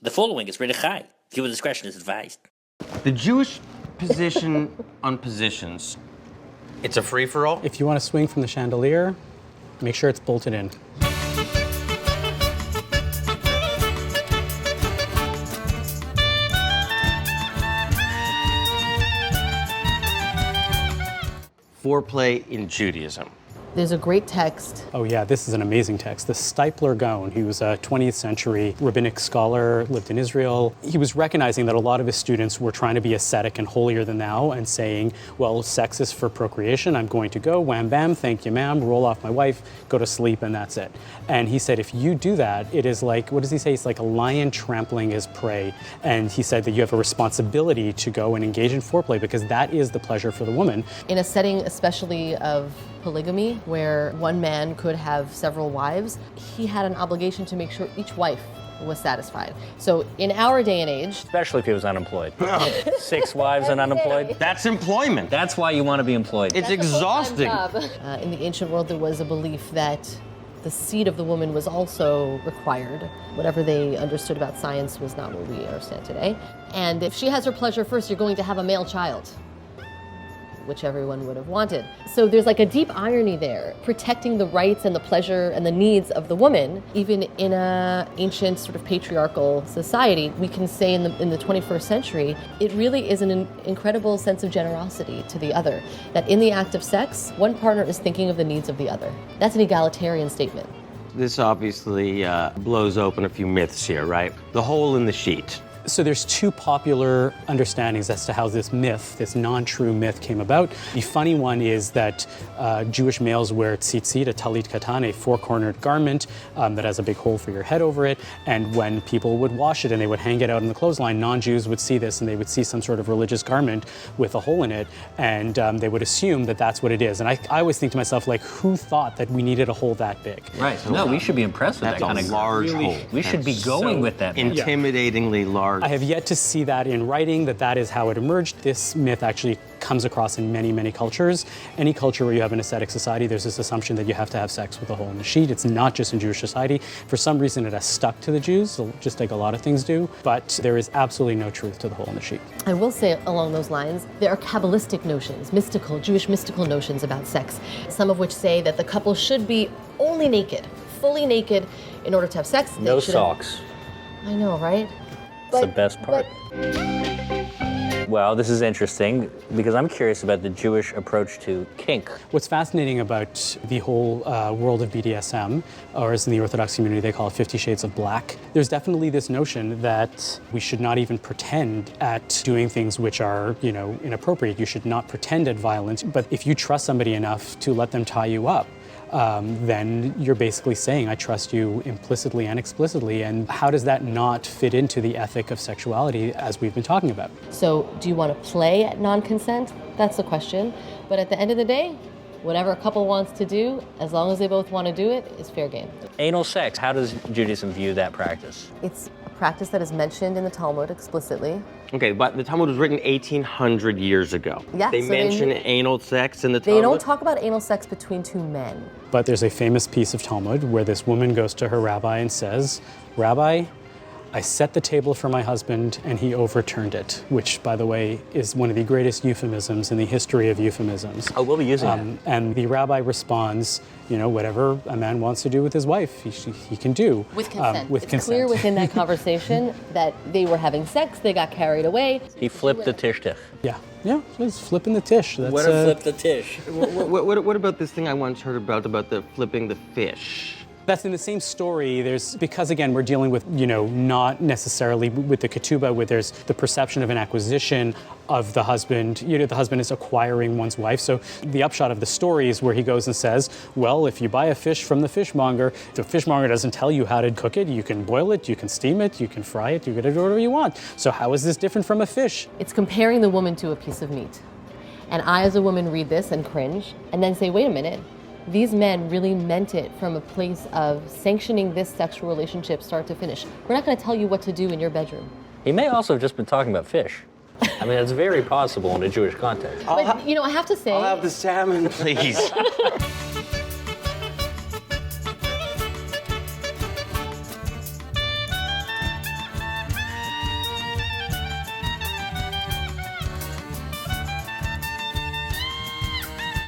The following is rated high. Viewer discretion is advised. The Jewish position on positions, it's a free-for-all? If you want to swing from the chandelier, make sure it's bolted in. Foreplay in Judaism. There's a great text. Oh yeah, this is an amazing text. The Stipler Gaon, he was a 20th century rabbinic scholar, lived in Israel. He was recognizing that a lot of his students were trying to be ascetic and holier than thou and saying, well, sex is for procreation, I'm going to go, wham bam, thank you ma'am, roll off my wife, go to sleep, and that's it. And he said, if you do that, it is like, what does he say? It's like a lion trampling his prey. And he said that you have a responsibility to go and engage in foreplay because that is the pleasure for the woman. In a setting especially of polygamy, where one man could have several wives, he had an obligation to make sure each wife was satisfied. So in our day and age... Especially if he was unemployed. 6 wives and unemployed. That's employment. That's why you want to be employed. It's exhausting. In the ancient world, there was a belief that the seed of the woman was also required. Whatever they understood about science was not what we understand today. And if she has her pleasure first, you're going to have a male child, which everyone would have wanted. So there's like a deep irony there, protecting the rights and the pleasure and the needs of the woman. Even in an ancient sort of patriarchal society, we can say in the 21st century, it really is an incredible sense of generosity to the other, that in the act of sex, one partner is thinking of the needs of the other. That's an egalitarian statement. This obviously blows open a few myths here, right? The hole in the sheet. So there's 2 popular understandings as to how this myth, this non-true myth, came about. The funny one is that Jewish males wear tzitzit, a talit katan, a 4-cornered garment that has a big hole for your head over it. And when people would wash it and they would hang it out in the clothesline, non-Jews would see this and they would see some sort of religious garment with a hole in it, and they would assume that that's what it is. And I always think to myself, like, who thought that we needed a hole that big? Right. No, we should be impressed with That's that kind a of large hole. We should be going with that. Intimidatingly large. I have yet to see that in writing, that is how it emerged. This myth actually comes across in many, many cultures. Any culture where you have an ascetic society, there's this assumption that you have to have sex with a hole in the sheet. It's not just in Jewish society. For some reason, it has stuck to the Jews, just like a lot of things do, but there is absolutely no truth to the hole in the sheet. I will say along those lines, there are Kabbalistic notions, Jewish mystical notions about sex, some of which say that the couple should be only naked, fully naked, in order to have sex. No socks. I know, right? That's the best part. Well, this is interesting because I'm curious about the Jewish approach to kink. What's fascinating about the whole world of BDSM, or as in the Orthodox community they call it 50 Shades of Black, there's definitely this notion that we should not even pretend at doing things which are, inappropriate. You should not pretend at violence. But if you trust somebody enough to let them tie you up, then you're basically saying, I trust you implicitly and explicitly. And how does that not fit into the ethic of sexuality as we've been talking about? So do you want to play at non-consent? That's the question. But at the end of the day, whatever a couple wants to do, as long as they both want to do it, is fair game. Anal sex, how does Judaism view that practice? It's a practice that is mentioned in the Talmud explicitly. Okay, but the Talmud was written 1,800 years ago. Yeah, they mention anal sex in the They Talmud? don't talk about anal sex between 2 men. But there's a famous piece of Talmud where this woman goes to her rabbi and says, Rabbi, I set the table for my husband and he overturned it, which, by the way, is one of the greatest euphemisms in the history of euphemisms. Oh, we'll be using it. And the rabbi responds, whatever a man wants to do with his wife, he can do. With consent. With it's consent. clear within that conversation that they were having sex, they got carried away. He flipped the tishtich. Yeah, he's flipping the tish. That's, What a flip the tish. What about this thing I once heard about the flipping the fish? That's in the same story. Because again, we're dealing with, not necessarily with the ketubah, where there's the perception of an acquisition of the husband. The husband is acquiring one's wife. So the upshot of the story is where he goes and says, well, if you buy a fish from the fishmonger doesn't tell you how to cook it. You can boil it, you can steam it, you can fry it, you can do whatever you want. So how is this different from a fish? It's comparing the woman to a piece of meat. And I, as a woman, read this and cringe, and then say, wait a minute. These men really meant it from a place of sanctioning this sexual relationship start to finish. We're not going to tell you what to do in your bedroom. He may also have just been talking about fish. I mean, it's very possible in a Jewish context. But, I have to say... I'll have the salmon, please.